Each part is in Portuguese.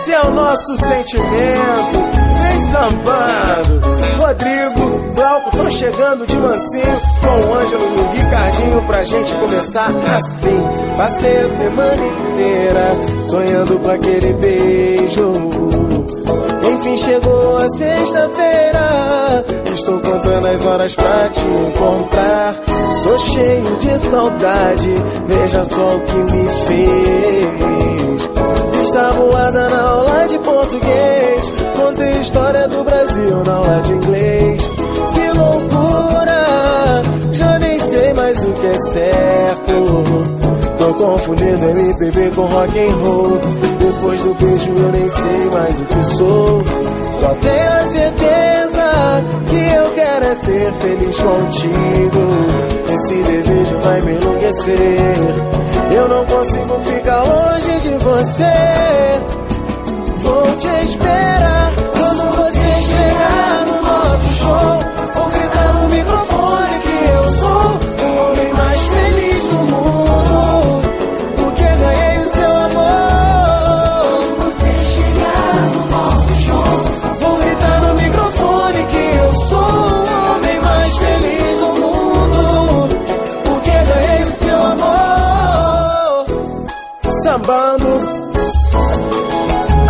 Esse é o nosso sentimento, vem sambando. Rodrigo, Glauco, tô chegando de mansinho com o Ângelo e o Ricardinho pra gente começar assim. Passei a semana inteira sonhando com aquele beijo. Enfim chegou a sexta-feira, estou contando as horas pra te encontrar. Tô cheio de saudade, veja só o que me fez. Está voada na aula de português, contei a história do Brasil na aula de inglês. Que loucura, já nem sei mais o que é certo. Tô confundindo MPB com rock and roll. Depois do beijo eu nem sei mais o que sou. Só tenho a certeza que eu quero é ser feliz contigo. Esse desejo vai me enlouquecer. Eu não consigo ficar longe de você. Vou te esperar quando você chegar no nosso show. Vou gritar no microfone que eu sou o homem mais feliz do mundo, porque ganhei o seu amor. Quando você chegar no nosso show, vou gritar no microfone que eu sou o homem mais feliz do mundo, porque ganhei o seu amor. Sambando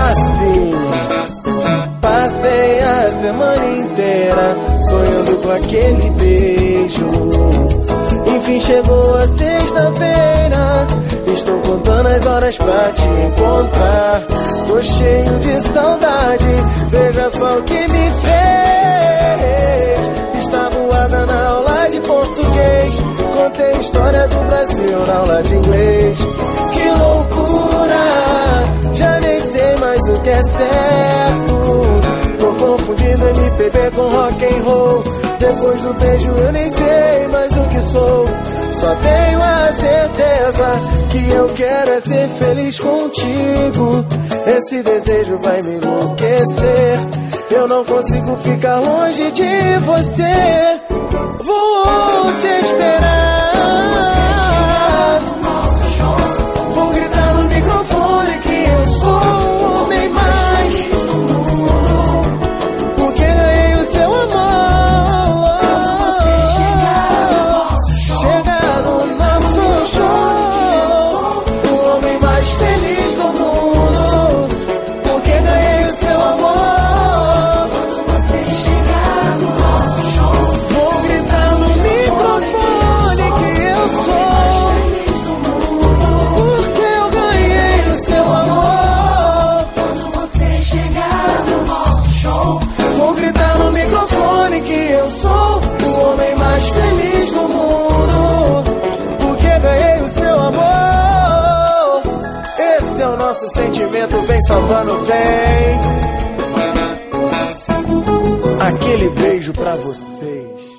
assim, passei a semana inteira sonhando com aquele beijo. Enfim chegou a sexta-feira, estou contando as horas pra te encontrar. Tô cheio de saudade, veja só o que me fez. Está voada na aula de português, contei a história do Brasil na aula de inglês. Que loucura, já nem sei mais o que é certo. Tô confundindo MPB com rock and roll. Depois do beijo eu nem sei mais o que sou. Só tenho a certeza que eu quero é ser feliz contigo. Esse desejo vai me enlouquecer. Eu não consigo ficar longe de você. Vou te esperar. Vou gritar no microfone que eu sou o homem mais feliz do mundo, porque ganhei o seu amor. Quando você chegar no nosso show, o homem mais feliz do mundo, porque ganhei o seu amor. Quando você chegar no nosso show, vou gritar no microfone que eu sou o mais feliz do mundo, porque eu ganhei o seu amor. Quando você chegar no nosso show, vou gritar no microfone que eu sou o homem mais feliz do mundo, porque ganhei o seu amor. Esse é o nosso sentimento, vem salvando, vem. Aquele beijo pra vocês.